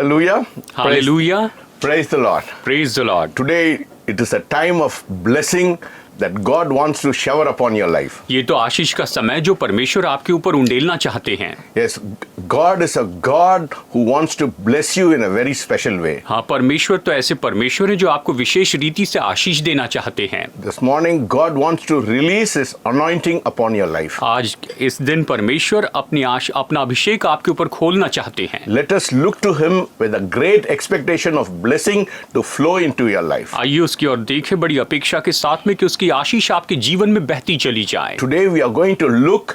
Hallelujah. Hallelujah. Praise the Lord. Praise the Lord. Today it is a time of blessing that God wants to shower upon your life. ये तो आशीष का समय जो परमेश्वर आपके ऊपर उंडेलना चाहते हैं। Yes, God is a God who wants to bless you in a very special way. हाँ, परमेश्वर तो ऐसे परमेश्वर हैं जो आपको विशेष रीति से आशीष देना चाहते हैं। This morning God wants to release His anointing upon your life. आज इस दिन परमेश्वर अपना अभिषेक आपके ऊपर खोलना चाहते हैं। Let us look to Him with a great expectation of blessing to flow into your life. आइए उसकी ओर देखें बड़ी अपेक्षा के साथ में कि उसकी आशीष आपके जीवन में बहती चली जाए। Today we are going to look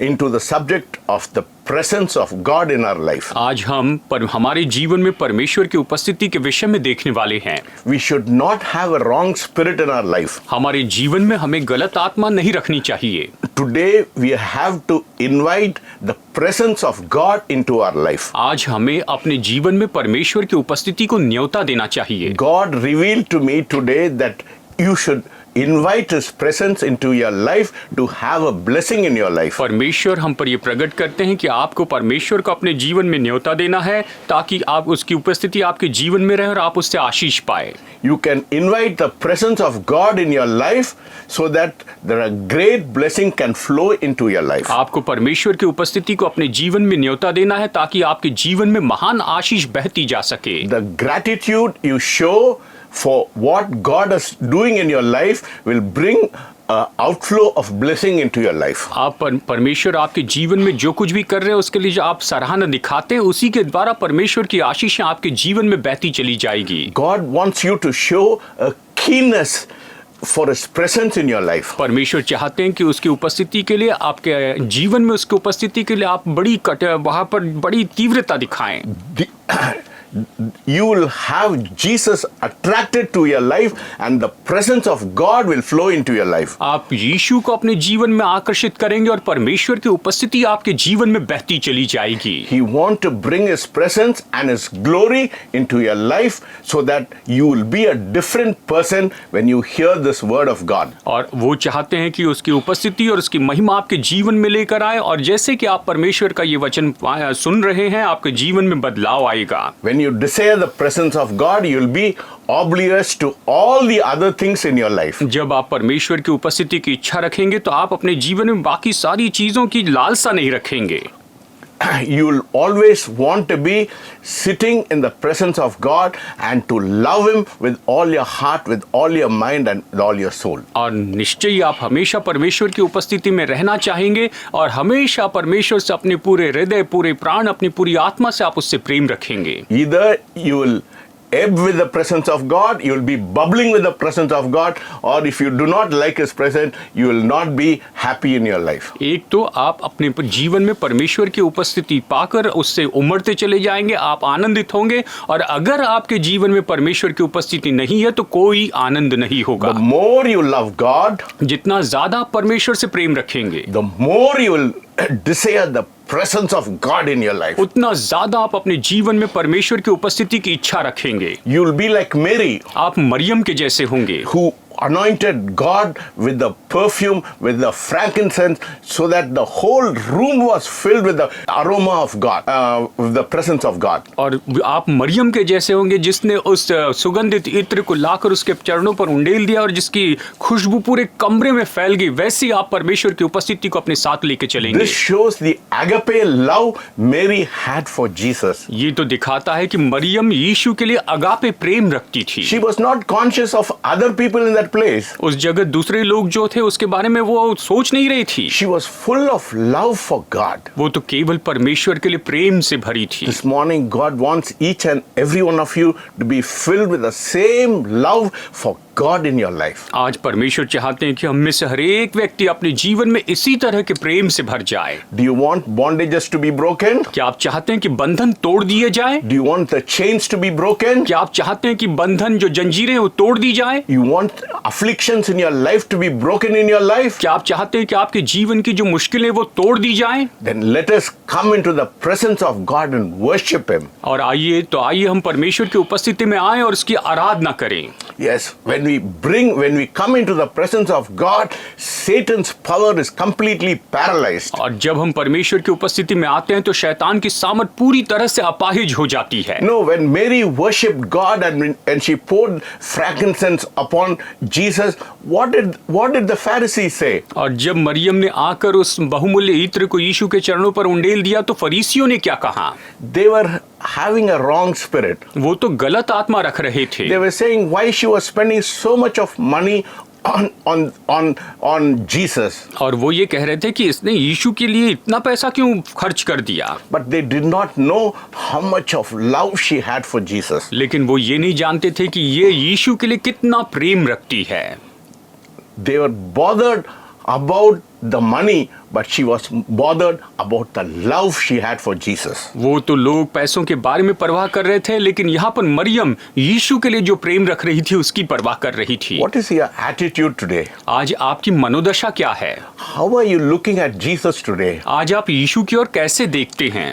into the subject of the presence of God in our life. आज हम हमारे जीवन में परमेश्वर की उपस्थिति के विषय में देखने वाले हैं। We should not have a wrong spirit in our life. हमारे जीवन में हमें गलत आत्मा नहीं रखनी चाहिए। Today we have to invite the presence of God into our life. आज हमें अपने जीवन में परमेश्वर की उपस्थिति को न्योता देना चाहिए। God revealed to me today that you should invite His presence into your life to have a blessing in your life. परमेश्वर हम पर ये प्रकट करते हैं कि आपको परमेश्वर को अपने जीवन में न्योता देना है ताकि आप उसकी उपस्थिति आपके जीवन में रहे और आप उससे आशीष पाए। You can invite the presence of God in your life so that a great blessing can flow into your life. आपको परमेश्वर की उपस्थिति को अपने जीवन में न्योता देना है ताकि आपके जीवन में महान आशीष बहती जा सके। The gratitude you show for what God is doing in your life will bring outflow of blessing into your life. आप परमेश्वर आपके जीवन में जो कुछ भी कर रहे हैं उसके लिए जो आप सराहना दिखाते हैं उसी के द्वारा परमेश्वर की आशीषें आपके जीवन में बहती चली जाएगी। God wants you to show a keenness for His presence in your life. परमेश्वर चाहते हैं कि उसकी उपस्थिति के लिए आपके जीवन में उसकी उपस्थिति के लिए आप वहाँ पर बड़ी तीव्रता दिखाएं। You will have Jesus attracted to your life and the presence of God will flow into your life. आप यीशु को अपने जीवन में आकर्षित करेंगे और परमेश्वर की उपस्थिति आपके जीवन में बहती चली जाएगी। He wants to bring His presence and His glory into your life so that you will be a different person when you hear this word of God. और वो चाहते हैं कि उसकी उपस्थिति और उसकी महिमा आपके जीवन में लेकर आए और जैसे कि आप परमेश्वर का ये वचन सुन रहे हैं आपके जीवन में बदलाव आएगा। When you desire the presence of God, you will be oblivious to all the other things in your life. जब आप परमेश्वर की उपस्थिति की इच्छा रखेंगे तो आप अपने जीवन में बाकी सारी चीजों की लालसा नहीं रखेंगे। You will always want to be sitting in the presence of God and to love Him with all your heart, with all your mind and with all your soul. और निश्चय ही आप हमेशा परमेश्वर की उपस्थिति में रहना चाहेंगे और हमेशा परमेश्वर से अपने पूरे हृदय, पूरे प्राण, अपनी पूरी आत्मा से आप उससे प्रेम रखेंगे। Either you will ebb with the presence of God, you will be bubbling with the presence of God, or if you do not like His presence, you will not be happy in your life. एक तो आप अपने जीवन में परमेश्वर की उपस्थिति पाकर उससे उमड़ते चले जाएंगे, आप आनंदित होंगे, और अगर आपके जीवन में परमेश्वर की उपस्थिति नहीं है तो कोई आनंद नहीं होगा। The more you love God, जितना ज्यादा आप परमेश्वर से प्रेम रखेंगे, the more you will desire the presence of God in your life. उतना ज्यादा आप अपने जीवन में परमेश्वर की उपस्थिति की इच्छा रखेंगे। You will be like Mary, आप मरियम के जैसे होंगे who anointed God with the perfume, with the frankincense, so that the whole room was filled with the aroma of God, with the presence of God. और आप मरियम के जैसे होंगे जिसने उस सुगंधित इत्र को लाकर उसके चरणों पर उंडेल दिया और जिसकी खुशबू पूरे कमरे में फैल गई, वैसे ही आप परमेश्वर की उपस्थिति को अपने साथ लेके चलेंगे। This shows the agape love Mary had for Jesus. ये तो दिखाता है कि मरियम यीशु के लिए अगापे प्रेम रखती थी। She was not conscious of other people in that place. उस जगह दूसरे लोग जो थे उसके बारे में वो सोच नहीं रही थी। She was full of love for God. वो तो केवल परमेश्वर के लिए प्रेम से भरी थी। This morning God wants each and every one of you to be filled with the same love for God in your life. आज परमेश्वर चाहते हैं कि हम में से हर एक व्यक्ति अपने जीवन में इसी तरह के प्रेम से भर जाए। Do you want bondages to be broken? क्या आप चाहते हैं कि बंधन तोड़ दिए जाए? Do you want the chains to be broken? क्या आप चाहते हैं कि बंधन जो जंजीरें हैं वो तोड़ दी जाए? You want afflictions in your life to be broken in your life? क्या आप चाहते हैं कि आपके जीवन की जो मुश्किलें वो तोड़ दी जाए? Then let us come into the presence of God and worship Him. और आइए हम परमेश्वर की उपस्थिति में आए और उसकी आराधना करें। Yes, when when we come into the presence of God, Satan's power is completely paralyzed. और जब हम परमेश्वर की उपस्थिति में आते हैं तो शैतान की सामर्थ पूरी तरह से अपाहिज हो जाती है। No, when Mary worshipped God and she poured frankincense upon Jesus, what did the Pharisees say? और जब मरियम ने आकर उस बहुमूल्य इत्र को यीशु के चरणों पर उंडेल दिया तो फरीसियों ने क्या कहा? They were having a wrong spirit. वो तो गलत आत्मा रख रहे थे। They were saying why she was spending so much of money on Jesus. और वो ये कह रहे थे कि इसने यीशु के लिए इतना पैसा क्यों खर्च कर दिया? But they did not know how much of love she had for Jesus. लेकिन वो ये नहीं जानते थे कि ये यीशु के लिए कितना प्रेम रखती है। They were bothered about the money, but she was bothered about the love she had for Jesus. वो तो लोग पैसों के बारे में परवाह कर रहे थे, लेकिन यहाँ पर मरियम यीशु के लिए जो प्रेम रख रही थी उसकी परवाह कर रही थी। What is your attitude today? आज आपकी मनोदशा क्या है? How are you looking at Jesus today? आज आप यीशु की ओर कैसे देखते हैं?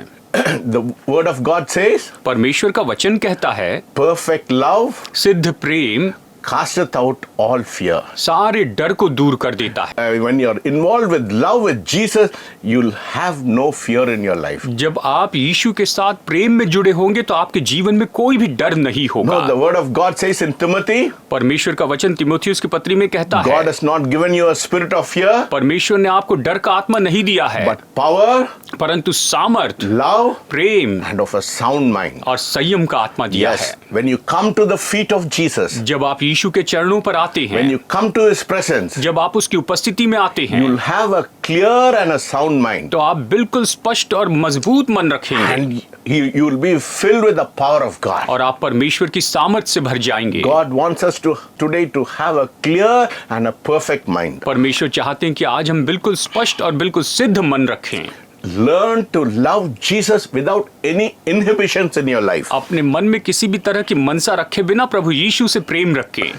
The word of God says, परमेश्वर का वचन कहता है, perfect love सिद्ध प्रेम casteth out all fear. सारे डर को दूर कर देता है। When you're involved with love with Jesus, you'll have no fear in your life. जब आप यीशु के साथ प्रेम में जुड़े होंगे तो आपके जीवन में कोई भी डर नहीं होगा। No, the word of God says in Timothy, परमेश्वर का वचन तीमुथियुस की पत्री में कहता है, God has not given you a spirit of fear, परमेश्वर ने आपको डर का आत्मा नहीं दिया है, but power, परंतु सामर्थ, love, Prem and of a sound mind. और संयम का आत्मा दिया Yes, है। when you come to the feet of Jesus, जब आप यीशु के चरणों पर आते when हैं, you come to His presence, जब आप उसकी उपस्थिति में आते हैं, you'll have a clear and a sound mind. तो आप बिल्कुल स्पष्ट और मजबूत मन रखेंगे And you will be filled with the power of God. और आप परमेश्वर की सामर्थ से भर जाएंगे। God wants us today to have a clear and a perfect mind. परमेश्वर चाहते हैं कि आज हम बिल्कुल स्पष्ट और बिल्कुल सिद्ध मन रखें। Learn to love Jesus without any inhibitions in your life. अपने मन में किसी भी तरह की मनसा रखे बिना प्रभु यीशु से प्रेम रखें।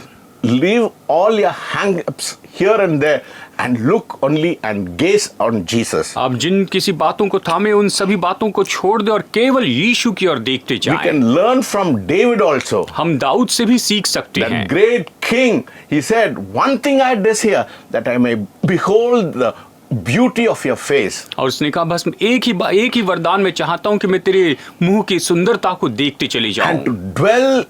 Leave all your hang-ups here and there and look only and gaze on Jesus. आप जिन किसी बातों को थामे उन सभी बातों को छोड़ दे और केवल यीशु की ओर देखते We जाएं। can learn from David also. हम दाऊद से भी सीख सकते हैं। That great king, he said, one thing I desire, that I may behold the beauty of your face. और उसने कहा बस एक ही वरदान मैं चाहता हूं कि मैं तेरे मुंह की सुंदरता को देखते चली And जाऊं to dwell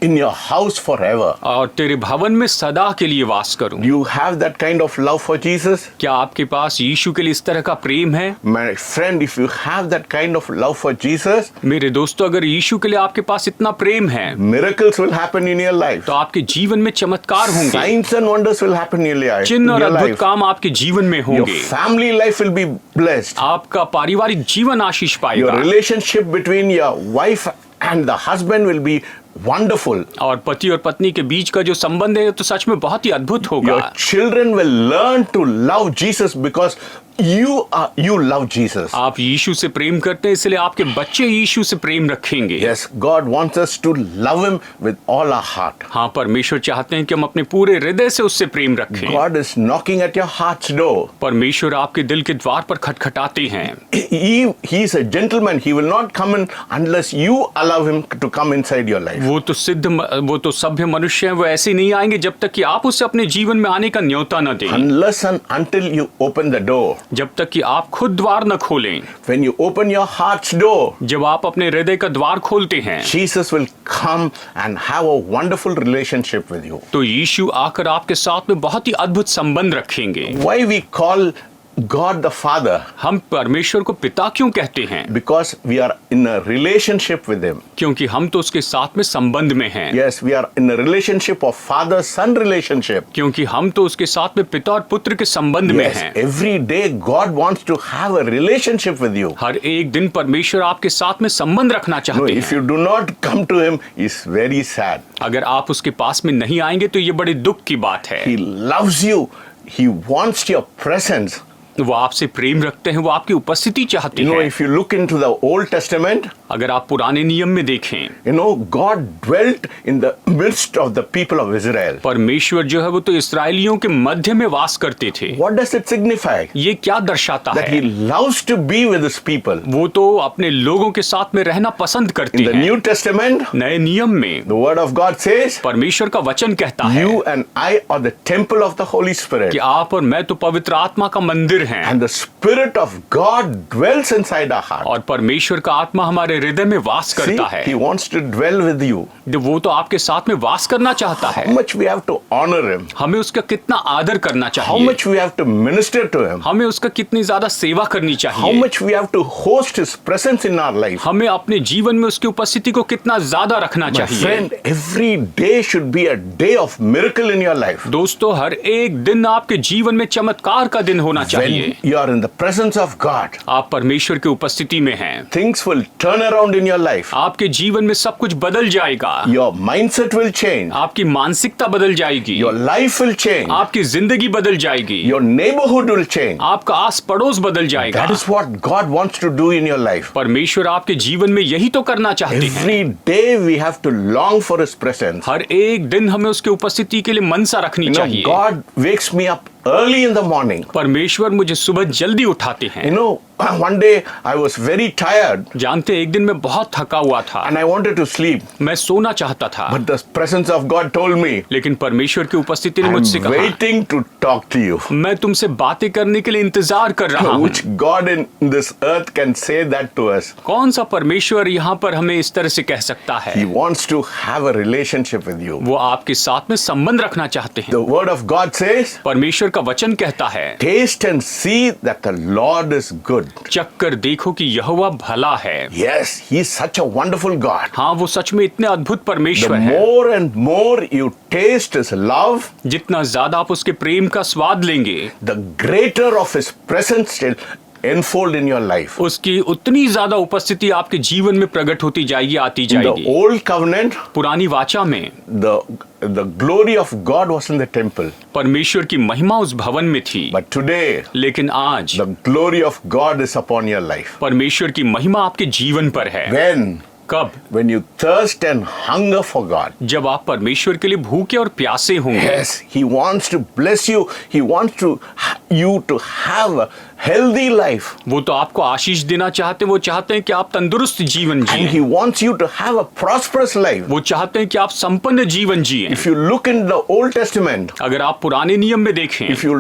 in your house forever. और तेरे भवन में सदा के लिए वास करूं। Do you have that kind of love for Jesus? क्या आपके पास यीशु के लिए इस तरह का प्रेम है? My friend, if you have that kind of love for Jesus, मेरे दोस्तों, अगर यीशु के लिए आपके पास इतना प्रेम है miracles will happen in your life. तो आपके जीवन में चमत्कार होंगे, Signs and wonders will happen in your life. चिन्ह और in your अद्भुत life. काम आपके जीवन में Your होंगे। family life will be blessed. आपका पारिवारिक जीवन आशीष Your पाएगा relationship between your wife and the husband will be wonderful. और पति और पत्नी के बीच का जो संबंध है तो सच में बहुत ही अद्भुत Your होगा। children will learn to love Jesus because you love Jesus. आप यीशु से प्रेम करते हैं इसलिए आपके बच्चे यीशु से प्रेम रखेंगे। Yes, God wants us to love Him with all our heart. हाँ, परमेश्वर चाहते हैं कि हम अपने पूरे हृदय से उससे प्रेम रखें। God is knocking at your heart's door. परमेश्वर आपके दिल के द्वार पर खटखटाते हैं। He is a gentleman. He will not come in unless you allow Him to come inside your life. वो तो सभ्य मनुष्य हैं, वो ऐसे नहीं आएंगे जब तक कि आप उसे अपने जीवन में आने का न्योता न दें। Unless and until you open the door. जब तक कि आप खुद द्वार न खोलें। When you open your heart's door, जब आप अपने हृदय का द्वार खोलते हैं Jesus will come and have a wonderful relationship with you. तो यीशु आकर आपके साथ में बहुत ही अद्भुत संबंध रखेंगे। Why we call God the Father? हम परमेश्वर को पिता क्यों कहते हैं? Because we are in a relationship with Him. क्योंकि हम तो उसके साथ में संबंध में हैं। Yes, we are in a relationship of father-son relationship. क्योंकि हम तो उसके साथ में पिता और पुत्र के संबंध में Yes, हैं। every day God wants to have a relationship with you. हर एक दिन परमेश्वर आपके साथ में संबंध रखना No, चाहते if हैं। you do not come to Him, it's very sad. अगर आप उसके पास में नहीं आएंगे तो ये बड़े दुख की बात है। He loves you. He wants your presence. वो आपसे प्रेम रखते हैं, वो आपकी उपस्थिति चाहते You know, हैं। if you look into the Old Testament, अगर आप पुराने नियम में देखें, you know, God dwelt in the midst of the people of Israel. परमेश्वर जो है वो तो इसराइलियों के मध्य में वास करते थे। What does it signify? ये क्या दर्शाता That है? he loves to be with his people. वो तो अपने लोगों के साथ में रहना पसंद करते In the हैं। New Testament, नए नियम में the word of God says, परमेश्वर का वचन कहता है you and I are the temple of the Holy Spirit. कि आप और मैं तो पवित्र आत्मा का मंदिर हैं, And the Spirit of God dwells inside our heart. और परमेश्वर का आत्मा हमारे हृदय में वास See, करता है। he wants to dwell with you. वो तो आपके साथ में वास करना चाहता How है। much we have to honor him. हमें उसका कितना आदर करना How चाहिए, much we have to minister to him. हमें उसका कितनी ज्यादा सेवा करनी How चाहिए, much we have to host his presence in our life. हमें अपने जीवन में उसकी उपस्थिति को कितना ज्यादा रखना My चाहिए। friend, every day should be a day of miracle in your life. दोस्तों, हर एक दिन आपके जीवन में चमत्कार का दिन होना चाहिए। When you are in the presence of God, आप परमेश्वर की उपस्थिति में हैं, things will turn around in your life. आपके जीवन में सब कुछ बदल जाएगा। Your mindset will change. आपकी मानसिकता बदल जाएगी, Your life will change. आपकी जिंदगी बदल जाएगी, Your neighborhood will change. आपका आस पड़ोस बदल जाएगा। That is what God wants to do in your life. परमेश्वर आपके जीवन में यही तो करना चाहते हैं। Every day we have to long for his presence. हर एक दिन हमें उसके उपस्थिति के लिए मनसा रखनी You know, चाहिए। God wakes me up early in the morning. परमेश्वर मुझे सुबह जल्दी उठाते हैं। You know, one day I was very tired जानते हैं, एक दिन मैं बहुत थका हुआ था, and I wanted to sleep. मैं सोना चाहता था, But the presence of God told me, लेकिन परमेश्वर की उपस्थिति ने I'm मुझसे कहा, waiting to talk to you. मैं तुमसे बातें करने के लिए इंतजार कर रहा हूँ। Which God in this earth can say that to us? कौन सा परमेश्वर यहाँ पर हमें इस तरह से कह सकता है? He wants to have a relationship with you. वो आपके साथ में संबंध रखना चाहते हैं। The word of God says, परमेश्वर का वचन कहता है, taste and see that the Lord is good. चक्कर देखो कि यहोवा भला है। Yes, he is such a wonderful God. हाँ, वो सच में इतने अद्भुत The परमेश्वर है। more and more you taste his love, जितना ज्यादा आप उसके प्रेम का स्वाद लेंगे, the greater of his presence will unfold in your life. उसकी उतनी ज्यादा उपस्थिति आपके जीवन में प्रकट होती जाएगी, आती In the जाएगी। old covenant, पुरानी वाचा में the glory of God was in the temple. परमेश्वर की महिमा उस भवन में थी, But today, लेकिन आज the glory of God is upon your life. परमेश्वर की महिमा आपके जीवन पर है। When? कब? When you thirst and hunger for God. जब आप परमेश्वर के लिए भूखे और प्यासे होंगे। Yes, he wants to bless you. He wants you to have a healthy life. वो तो आपको आशीष देना चाहते हैं, वो चाहते हैं कि आप तंदुरुस्त जीवन And जिएं। he wants you to have a prosperous life. वो चाहते हैं कि आप संपन्न जीवन जिएं। If you look in the Old Testament, अगर आप पुराने नियम में देखें, if you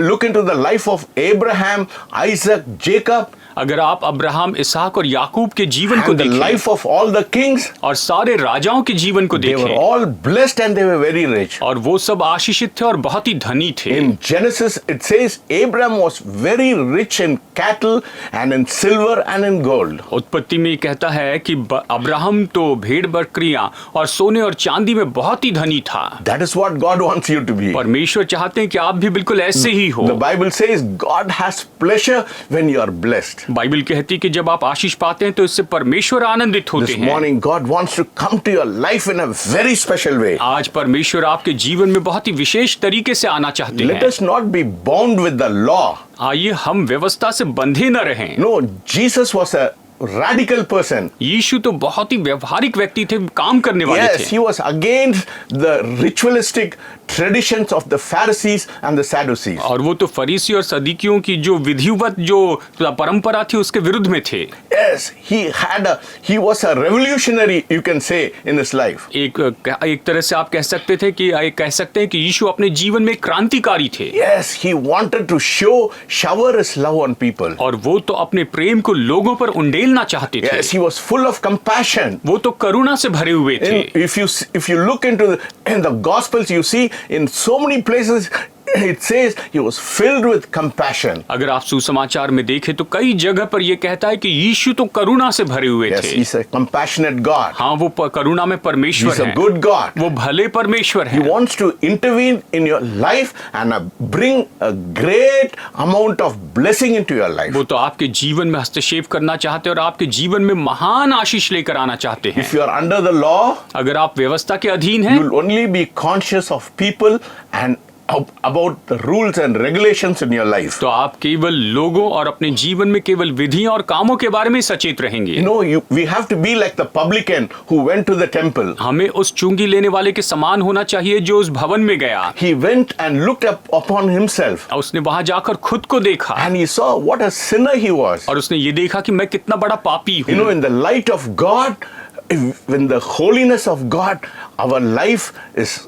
look into the life of Abraham, Isaac, Jacob, अगर आप अब्राहम, इसहाक और याकूब के जीवन को and the देखें life of all the kings, और सारे राजाओं के जीवन को they were देखें, all blessed and they were very rich. और वो सब आशीषित थे और बहुत ही धनी थे। In Genesis, it says Abraham was very rich in cattle and in silver and in gold. उत्पत्ति में कहता है कि अब्राहम तो भेड़ बकरियां और सोने और चांदी में बहुत ही धनी था। That is what God wants you to be. परमेश्वर चाहते हैं कि आप भी बिल्कुल ऐसे ही हो। The Bible says God has pleasure when you are blessed. Bible कहती है कि जब आप आशीष पाते हैं तो इससे परमेश्वर आनंदित होते This हैं। morning, God wants to come to your life in a very special way. आज परमेश्वर आपके जीवन में बहुत ही विशेष तरीके से आना चाहते Let हैं। us not be bound with the law. आइए हम व्यवस्था से बंधे न रहें। No, Jesus was a radical person. यीशु तो बहुत ही व्यवहारिक व्यक्ति थे, काम करने वाले Yes, थे। he was against the ritualistic traditions of the Pharisees and the Sadducees. और वो तो फरीसी और सदूकियों की जो विधिवत जो परंपरा थी उसके विरुद्ध में थे। Yes, he was a revolutionary, you can say, in his life. एक तरह से आप कह सकते थे कि कह सकते हैं कि यीशु अपने जीवन में क्रांतिकारी थे। Yes, he wanted to shower his love on people. और वो तो अपने प्रेम को लोगों पर उंडेलना चाहते थे। Yes, he was full of compassion. वो तो करुणा से भरे हुए थे। If you look into the Gospels, you see in so many places it says he was filled with compassion. अगर आप सुसमाचार में देखें तो कई जगह पर यह कहता है कि यीशु तो करुणा से भरे हुए Yes, थे। he's a compassionate God. हाँ, वो करुणा में परमेश्वर He's a है। good God. वो भले परमेश्वर He है। wants to intervene in your life and bring a great amount of blessing into your life. वो तो आपके जीवन में हस्तक्षेप करना चाहते हैं और आपके जीवन में महान आशीष लेकर आना चाहते हैं। If you are under the law, अगर आप व्यवस्था के अधीन हैं you'll only be conscious of people and about the rules and regulations in your life. तो आप केवल लोगों और अपने जीवन में केवल विधियों और कामों के बारे में सचेत रहेंगे। You know, we have to be like the publican who went to the temple. हमें उस चुंगी लेने वाले के समान होना चाहिए जो उस भवन में गया। He went and looked up upon himself. उसने वहां जाकर खुद को देखा And he saw what a sinner he was. और उसने ये देखा कि मैं कितना बड़ा पापी You know, हूँ। in the light of God, in the holiness of God, our life is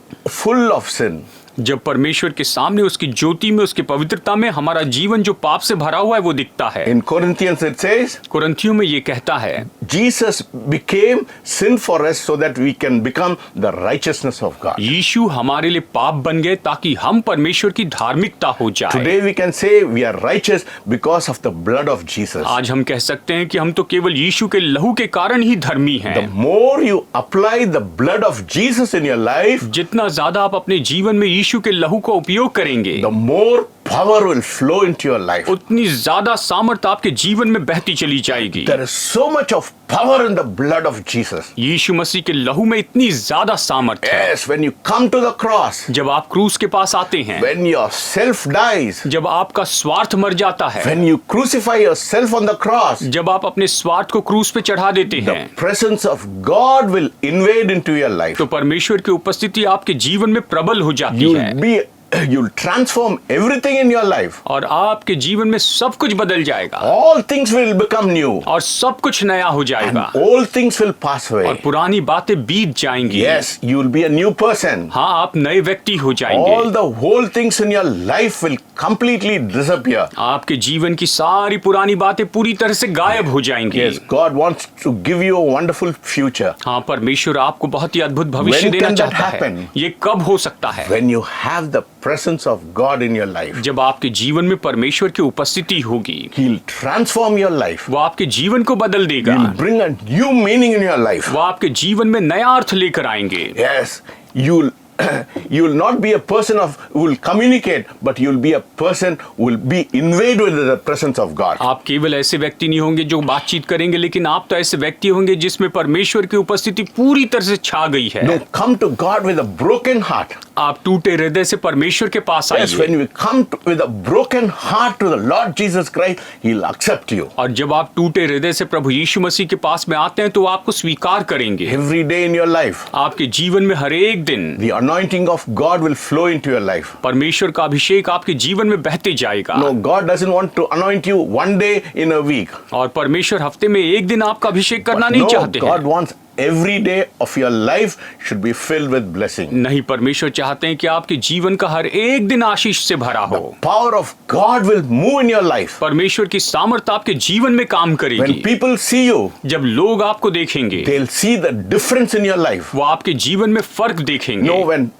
full of sin. जब परमेश्वर के सामने उसकी ज्योति में उसकी पवित्रता में हमारा जीवन जो पाप से भरा हुआ है वो दिखता है। In Corinthians it says, कुरिन्थियों में ये कहता है Jesus became sin for us so that we can become the righteousness of God. यीशु हमारे लिए पाप बन गए ताकि हम परमेश्वर की धार्मिकता हो जाए। Today we can say we are righteous because of the blood of Jesus. आज हम कह सकते हैं कि हम तो केवल यीशु के लहू के कारण ही धर्मी The हैं। more you apply the blood of Jesus in your life, जितना ज्यादा आप अपने जीवन में यीशु के लहू का उपयोग करेंगे the more power will flow into your life. उतनी ज्यादा सामर्थ आपके जीवन में बहती चली जाएगी। There is so much of power in the blood of Jesus. यीशु मसीह के लहू में इतनी ज्यादा सामर्थ है। Yes, when you come to the cross, जब आप क्रूस के पास आते हैं, when your self dies, जब आपका स्वार्थ मर जाता है, when you crucify yourself on the cross, जब आप अपने स्वार्थ को क्रूस पे चढ़ा देते the हैं, presence of God will invade into your life. तो परमेश्वर की उपस्थिति आपके जीवन में प्रबल हो जाती है You'll transform everything in your life. और आपके जीवन में सब कुछ बदल जाएगा All things will become new. और सब कुछ नया हो And जाएगा all things will pass और away. पुरानी बातें बीत जाएंगी। Yes, you'll be a new person. हाँ, आप नए व्यक्ति हो All जाएंगे। the whole things in your life will completely disappear. आपके जीवन की सारी पुरानी बातें पूरी तरह से गायब हो जाएंगी। Yes, God wants to give you a wonderful future. हाँ, परमेश्वर आपको बहुत ही अद्भुत भविष्य When देना can that चाहता है। happen? ये कब हो सकता है? When you have the presence of God in your life, जब आपके जीवन में परमेश्वर की उपस्थिति होगी, He'll transform your life. वो आपके जीवन को बदल देगा। He'll bring a new meaning in your life. वो आपके जीवन में नया अर्थ लेकर आएंगे। Yes, you'll not be a person who will communicate, but you'll be a person who will be invaded with the presence of God. आप केवल ऐसे व्यक्ति नहीं होंगे जो बातचीत करेंगे, लेकिन आप तो ऐसे व्यक्ति होंगे जिसमें परमेश्वर की उपस्थिति पूरी तरह से छा गई है। No, come to God with a broken heart. आप टूटे हृदय से परमेश्वर के पास Yes, आइए। when you come with a broken heart to the Lord Jesus Christ, He'll accept you. और जब आप टूटे हृदय से प्रभु यीशु मसीह के पास में आते हैं तो वो आपको स्वीकार करेंगे। Every day in your life, आपके जीवन में हर एक दिन the anointing of God will flow into your life. परमेश्वर का अभिषेक आपके जीवन में बहते जाएगा। No, God doesn't want to anoint you one day in a week. और परमेश्वर हफ्ते में एक दिन आपका अभिषेक करना नहीं No, चाहते God हैं। wants every day of your life should be filled with blessing. नहीं, परमेश्वर चाहते हैं कि आपके जीवन का हर एक दिन आशीष से भरा हो। Power of God will move in your life. परमेश्वर की सामर्थ आपके जीवन में काम When करेगी। people see you, जब लोग आपको देखेंगे, they'll see the difference in your life. वो आपके जीवन में फर्क देखेंगे। No, when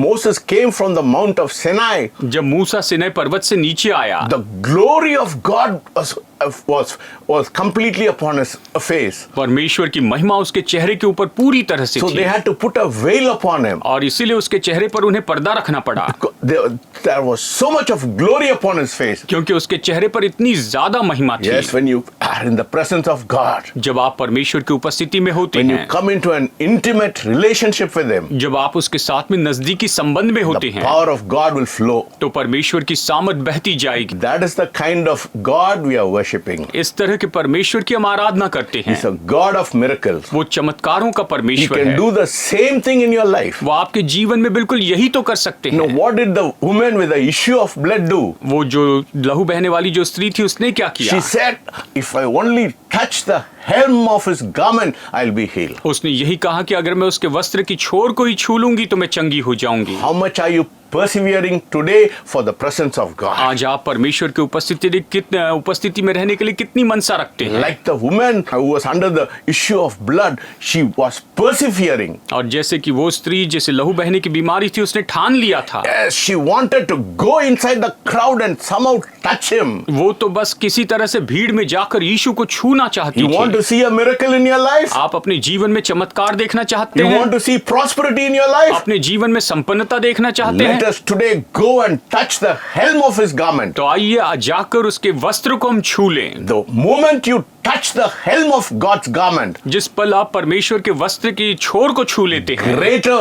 Moses came from the Mount of Sinai, जब मूसा सिनै पर्वत से नीचे आया, the glory of God was completely upon his face. परमेश्वर की महिमा उसके चेहरे के ऊपर पूरी तरह से So थी they had to put a veil upon him. और इसीलिए उसके चेहरे पर उन्हें पर्दा रखना पड़ा, There was so much of glory upon his face. क्योंकि उसके चेहरे पर इतनी ज्यादा महिमा थी। Yes, when you are in the presence of God, जब आप परमेश्वर की उपस्थिति में होते when you हैं, come into an intimate relationship with him, जब आप उसके साथ में नजदीकी संबंध में होते the हैं, power of God will flow. तो परमेश्वर की सामर्थ बहती जाएगी। That is the kind of God we are worshipping. इस तरह के परमेश्वर की हम आराधना करते हैं। He's a God of miracles. वो चमत्कारों का He परमेश्वर can है। do the same thing in your life. वो आपके जीवन में बिल्कुल यही तो कर सकते Now, हैं। what did the woman with the issue of blood do? वो जो लहू बहने वाली जो स्त्री थी उसने क्या किया? She said, if I only touch the hem of his garment, I'll be healed. उसने यही कहा कि अगर मैं उसके वस्त्र की छोर को ही छू लूंगी तो मैं चंगी हो जाऊंगी। How much are you persevering today for the presence of God? आज आप परमेश्वर की उपस्थिति में रहने के लिए कितनी मनसा रखते हैं? Like the woman who was under the issue of blood, she was persevering. और जैसे कि वो स्त्री जिसे लहू बहने की बीमारी थी उसने ठान लिया था, Yes, she wanted to go inside the crowd and somehow touch him. वो तो बस किसी तरह से भीड़ में जाकर यीशु को छूना चाहती You want थी। to see a miracle in your life? आप अपने जीवन में चमत्कार देखना चाहते You हैं? want to see prosperity in your life? अपने जीवन में संपन्नता देखना चाहते Let हैं? us today go and touch the helm of his garment. तो आइए जाकर उसके वस्त्र को हम छू लें। The moment you touch the helm of God's garment, जिस पल आप परमेश्वर के वस्त्र की छोर को छू लेते हैं, greater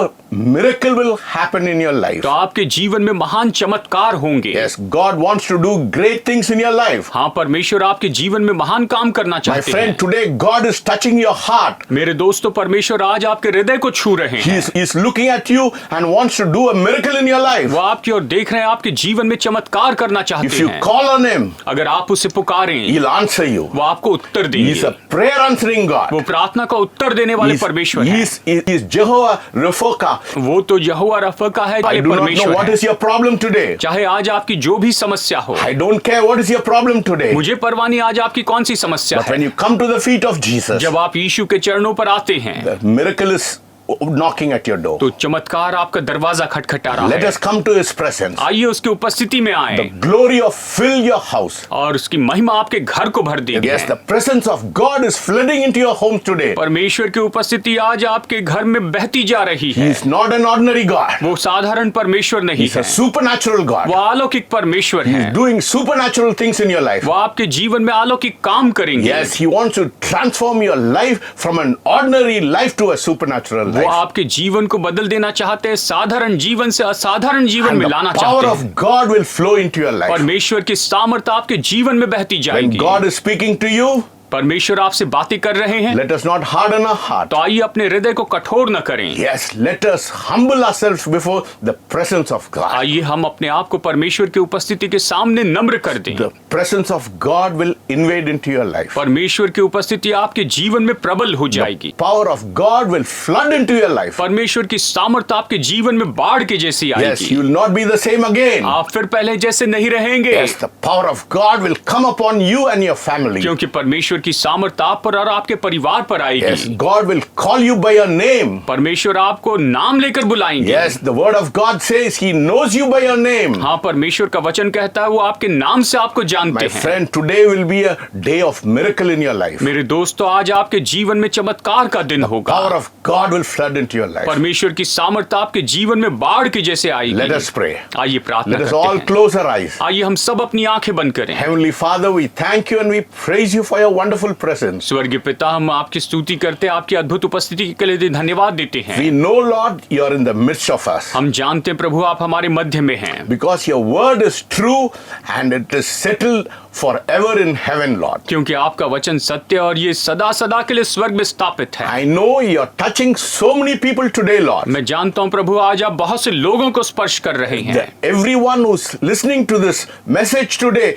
miracle will happen in your life. तो आपके जीवन में महान चमत्कार होंगे। Yes, God wants to do great things in your life. हाँ, परमेश्वर आपके जीवन में महान काम करना My चाहते friend, हैं। today God is touching your heart. मेरे दोस्तों, परमेश्वर आज आपके हृदय को छू रहे हैं। He's looking at you and wants to do a miracle in your life. वो आपकी ओर देख रहे हैं, आपके जीवन में चमत्कार करना If चाहते you हैं। call on Him, अगर आप उसे पुकारें, He'll answer you. वो आपको उत्तर He's देंगे। a prayer answering God. वो प्रार्थना का उत्तर देने वाले परमेश्वर हैं। He's Jehovah Rapha. वो तो यहोवा रफ़ा का है I वाले do not know परमेश्वर what हैं। is your problem today. चाहे आज आपकी जो भी समस्या हो, I don't care what is your problem today. मुझे परवाह नहीं आज आपकी कौन सी समस्या But when है। you come to the feet of Jesus, जब आप यीशु के चरणों पर आते हैं, the miracle is knocking at your door. तो चमत्कार आपका दरवाजा खटखटा रहा Let है। us come to His presence. आइए उसकी उपस्थिति में आए, The glory of fill your house. और उसकी महिमा आपके घर को भर देगी। Yes, the presence of God is flooding into your home today. परमेश्वर की उपस्थिति आज आपके घर में बहती जा रही He है। is not an ordinary God. वो साधारण परमेश्वर नहीं He's है, a supernatural God. वो अलौकिक परमेश्वर He's है। doing supernatural things in your life. वो आपके जीवन में अलौकिक काम करेंगे। Yes, He wants to transform your life from an ordinary life to a supernatural वो life. आपके जीवन को बदल देना चाहते हैं, साधारण जीवन से असाधारण जीवन And में the लाना power चाहते of हैं। God will flow into your life. परमेश्वर की सामर्थ आपके जीवन में बहती When जाएगी। God is speaking to you, परमेश्वर आपसे बातें कर रहे हैं, let us not harden our heart. तो आइए अपने हृदय को कठोर न करें। Yes, let us humble ourselves before the presence of God. आइए हम अपने आप को परमेश्वर की उपस्थिति के सामने नम्र कर दें। The presence of God will invade into your life. परमेश्वर की उपस्थिति आपके जीवन में प्रबल हो जाएगी। Power of God will flood into your life. परमेश्वर की सामर्थ आपके जीवन में बाढ़ के जैसी Yes, आएगी। you will not be the same again. आप फिर पहले जैसे नहीं रहेंगे, Yes, the power of God will come upon you and your family. क्योंकि परमेश्वर की सामर्थ आप पर और आपके परिवार पर Yes, आएगी। God will call you by your name. परमेश्वर आपको नाम लेकर बुलाएंगे। Yes, the word of God says He knows you by your name. हाँ, परमेश्वर का वचन कहता है वो आपके नाम से आपको जानते My हैं। friend, today will be a day of miracle in your life. मेरे दोस्तों, आज आपके जीवन में चमत्कार का दिन होगा। Power of God will flood into your life. परमेश्वर की सामर्थ आपके जीवन में बाढ़ के जैसे आएगी। Let us pray. आइए प्रार्थना Let us करते all हैं। close our eyes. आइए हम सब अपनी आंखें बंद करें। Heavenly Father, we thank you and we praise you for your wonderful presence. स्वर्गीय पिता, हम आपकी स्तुति करते हैं, आपकी अद्भुत उपस्थिति के लिए धन्यवाद देते हैं। We know, Lord, you are in the midst of us. हम जानते हैं प्रभु, आप हमारे मध्य में हैं, Because your word is true and it is settled forever in heaven, Lord. क्योंकि आपका वचन सत्य और ये सदा सदा के लिए स्वर्ग में स्थापित है। I know you're touching so many people today, Lord. मैं जानता हूं प्रभु, आज आप बहुत से लोगों को स्पर्श कर रहे हैं। That everyone who's listening to this message today,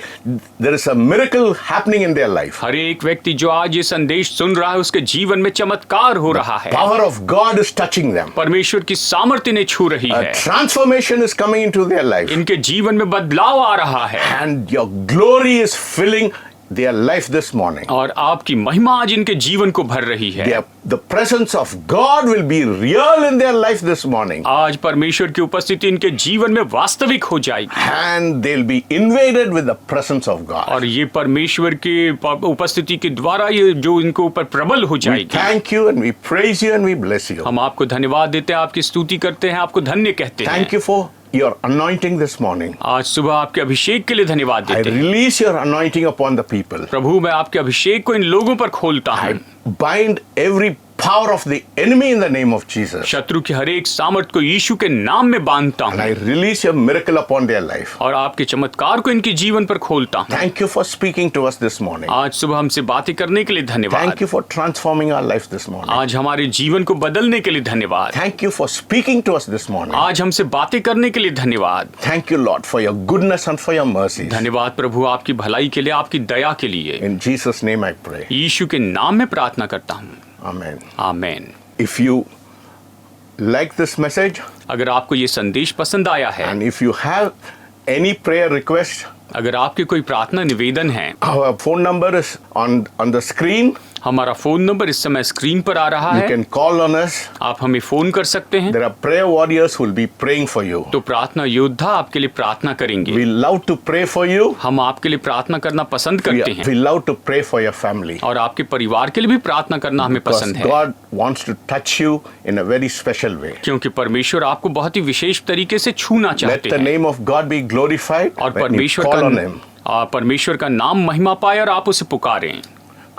there is a miracle happening in their life. हर एक व्यक्ति जो आज ये संदेश सुन रहा है, उसके जीवन में चमत्कार हो रहा है। Power of God is touching them. परमेश्वर की सामर्थ्य ने छू रही A है, transformation is coming into their life. इनके जीवन में बदलाव आ रहा है, And your glory is filling their life this morning. और आपकी महिमा आज इनके जीवन को भर रही है। The presence of God will be real in their life this morning. आज परमेश्वर की उपस्थिति इनके जीवन में वास्तविक हो जाएगी, And they'll be invaded with the presence of God. और ये परमेश्वर की उपस्थिति के द्वारा ये जो इनको ऊपर प्रबल हो We जाएगी। thank you and we praise you and we bless you. हम आपको धन्यवाद देते हैं, आपकी स्तुति करते हैं, आपको धन्य कहते हैं। Thank you for your anointing this morning. आज सुबह आपके अभिषेक के लिए धन्यवाद I देते हैं। release your anointing upon the people. प्रभु, मैं आपके अभिषेक को इन लोगों पर खोलता I हूँ। bind every power of the enemy in the name of Jesus. शत्रु की हर एक सामर्थ को यीशु के नाम में बांधता And I हूँ, release your miracle upon their life. और आपके चमत्कार को इनके जीवन पर खोलता हूँ। Thank you for speaking to us this morning. आज सुबह हमसे बातें करने के लिए धन्यवाद। Thank you for transforming our life this morning. आज हमारे जीवन को बदलने के लिए धन्यवाद। Thank you for speaking to us this morning. आज हमसे बातें करने के लिए धन्यवाद। Thank you, Lord, for your goodness and for your mercies. धन्यवाद प्रभु, आपकी भलाई के लिए, आपकी दया के लिए। In Jesus' name I pray. यीशु के नाम में प्रार्थना करता हूँ, Amen. Amen. If you like this message अगर आपको ये संदेश पसंद आया है, and if you have any prayer request, अगर आपके कोई प्रार्थना निवेदन है, our phone number is on the screen. हमारा फोन नंबर इस समय स्क्रीन पर आ रहा You है। can call on us. आप हमें फोन कर सकते हैं। There are prayer warriors who will be praying for you. तो प्रार्थना योद्धा आपके लिए प्रार्थना करेंगे। We love to pray for you. हम आपके लिए प्रार्थना करना पसंद We, करते हैं, we love to pray for your family. और आपके परिवार के लिए भी प्रार्थना करना हमें Because पसंद है, God wants to touch you in a very special way. क्योंकि परमेश्वर आपको बहुत ही विशेष तरीके से छूना Let चाहते the हैं, name of God be glorified और when you call on Him. परमेश्वर का नाम महिमा पाए और आप उसे पुकारें।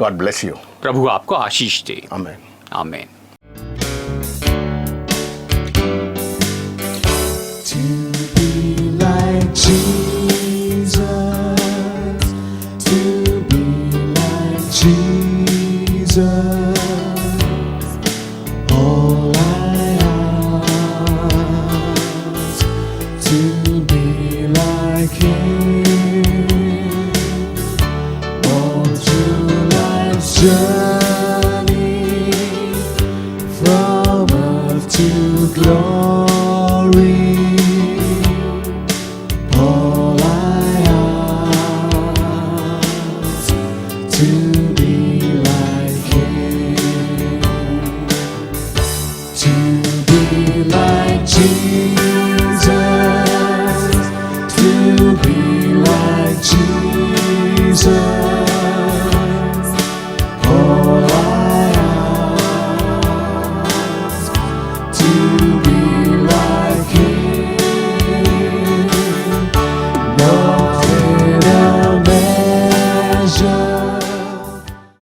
God bless you. प्रभु आपको आशीष दे। Amen. आमीन। To be like Jesus, to be like Jesus, all I ask, to be like Him, all through life's journey, from earth to glory. All I ask, to be like Him, to be like Jesus.